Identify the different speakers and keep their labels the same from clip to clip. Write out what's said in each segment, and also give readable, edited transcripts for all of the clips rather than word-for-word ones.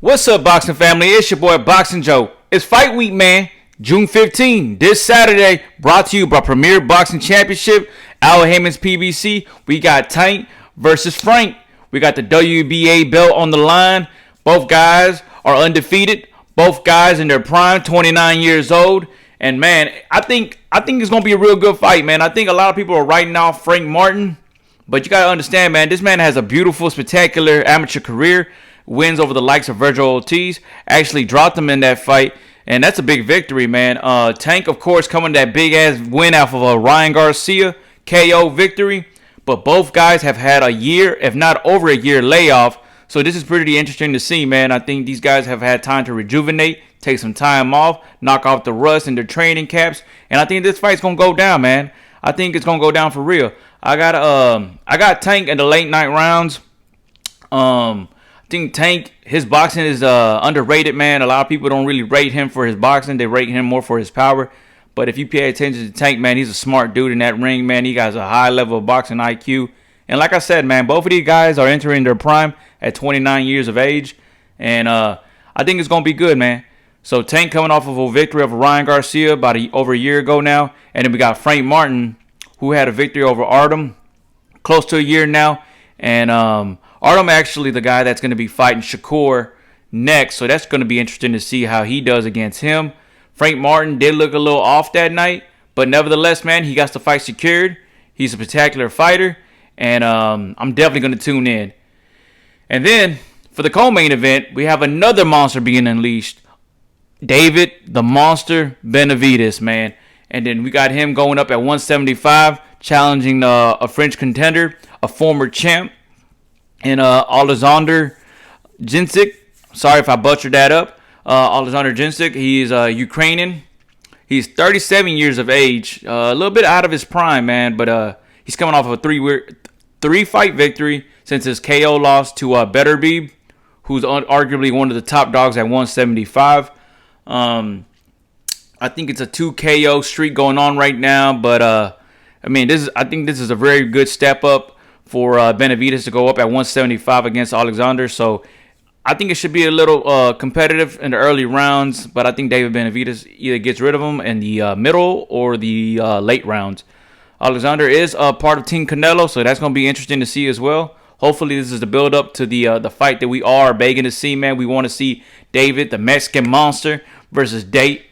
Speaker 1: What's up, boxing family? It's your boy Boxing Joe. It's fight week, man. June 15, this Saturday, brought to you by Premier Boxing Championship, HAYMON's PBC. We got Tank versus Frank. We got the WBA belt on the line. Both guys are undefeated. Both guys in their prime, 29 years old. And man, I think it's gonna be a real good fight, man. I think a lot of people are writing off Frank Martin, but you gotta understand, man, this man has a beautiful, spectacular amateur career. Wins over the likes of Virgil Ortiz. Actually dropped him in that fight, and that's a big victory, man. Tank, of course, coming that big-ass win off of a Ryan Garcia KO victory. But both guys have had a year, if not over a year, layoff. So this is pretty interesting to see, man. I think these guys have had time to rejuvenate, take some time off, knock off the rust in their training camps. And I think this fight's going to go down, man. I think it's going to go down for real. I got Tank in the late night rounds. I think Tank, his boxing is underrated, man. A lot of people don't really rate him for his boxing. They rate him more for his power. But if you pay attention to Tank, man, he's a smart dude in that ring, man. He has a high level of boxing IQ. And like I said, man, both of these guys are entering their prime at 29 years of age. And I think it's going to be good, man. So Tank coming off of a victory over Ryan Garcia about over a year ago now. And then we got Frank Martin, who had a victory over Artem close to a year now. And Artem actually the guy that's going to be fighting Shakur next. So that's going to be interesting to see how he does against him. Frank Martin did look a little off that night. But nevertheless, man, he got the fight secured. He's a spectacular fighter. And I'm definitely going to tune in. And then for the co-main event, we have another monster being unleashed. David the Monster Benavidez, man. And then we got him going up at 175, challenging a French contender, a former champ. And Oleksnadr Gvozdyk. Sorry if I butchered that up. Oleksnadr Gvozdyk. He is Ukrainian. He's 37 years of age. A little bit out of his prime, man. But he's coming off of a three-fight victory since his KO loss to Benavidez, who's arguably one of the top dogs at 175. I think it's a 2 KO streak going on right now. But I think this is a very good step up for Benavidez to go up at 175 against Oleksnadr. So I think it should be a little competitive in the early rounds, but I think David Benavidez either gets rid of him in the middle or the late rounds. Oleksnadr is part of Team Canelo, so that's going to be interesting to see as well. Hopefully this is the build-up to the fight that we are begging to see, man. We want to see David, the Mexican Monster, versus Date.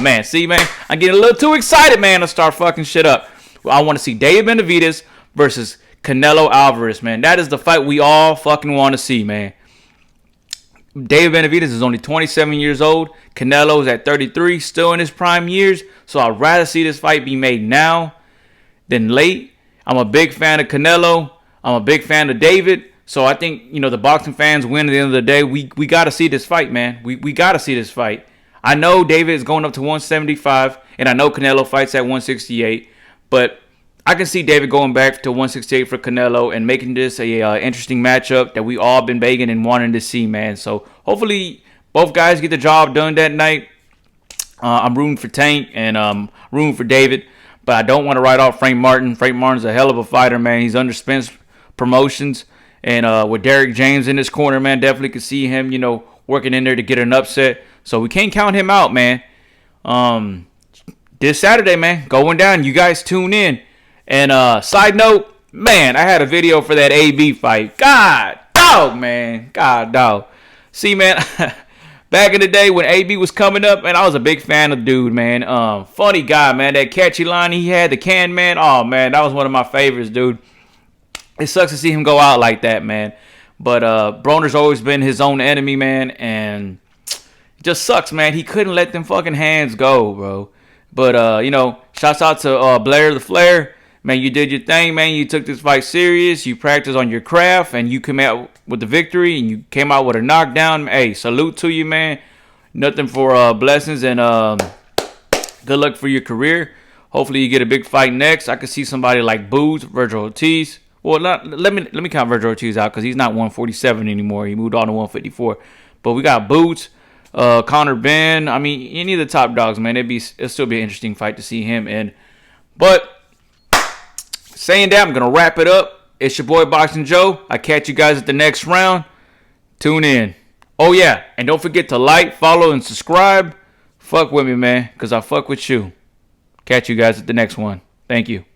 Speaker 1: Man, see, man, I'm getting a little too excited, man, to start fucking shit up. I want to see David Benavidez versus Canelo Alvarez, man. That is the fight we all fucking want to see, man. David Benavidez is only 27 years old. Canelo is at 33, still in his prime years. So I'd rather see this fight be made now than late. I'm a big fan of Canelo. I'm a big fan of David. So I think, the boxing fans win at the end of the day. We got to see this fight, man. We got to see this fight. I know David is going up to 175, and I know Canelo fights at 168, but I can see David going back to 168 for Canelo and making this a interesting matchup that we all been begging and wanting to see, man. So hopefully both guys get the job done that night. I'm rooting for Tank and rooting for David, but I don't want to write off Frank Martin. Frank Martin's a hell of a fighter, man. He's under Spence Promotions, and with Derek James in his corner, man, definitely could see him, working in there to get an upset. So we can't count him out, man. This Saturday, man, going down. You guys tune in. And side note, man, I had a video for that AB fight. God dog, man. God dog. See, man, back in the day when AB was coming up, man, I was a big fan of the dude, man. Funny guy, man. That catchy line he had, the can man. Oh, man, that was one of my favorites, dude. It sucks to see him go out like that, man. But Broner's always been his own enemy, man. And it just sucks, man. He couldn't let them fucking hands go, bro. But, shouts out to Blair the Flair. Man, you did your thing, man. You took this fight serious. You practiced on your craft, and you came out with the victory, and you came out with a knockdown. Hey, salute to you, man. Nothing for blessings, and good luck for your career. Hopefully, you get a big fight next. I could see somebody like Boots, Virgil Ortiz. Well, let me count Virgil Ortiz out because he's not 147 anymore. He moved on to 154. But we got Boots, Conor Ben. I mean, any of the top dogs, man. It'll still be an interesting fight to see him in. But saying that, I'm going to wrap it up. It's your boy Boxing Joe. I catch you guys at the next round. Tune in. Oh, yeah. And don't forget to like, follow, and subscribe. Fuck with me, man, because I fuck with you. Catch you guys at the next one. Thank you.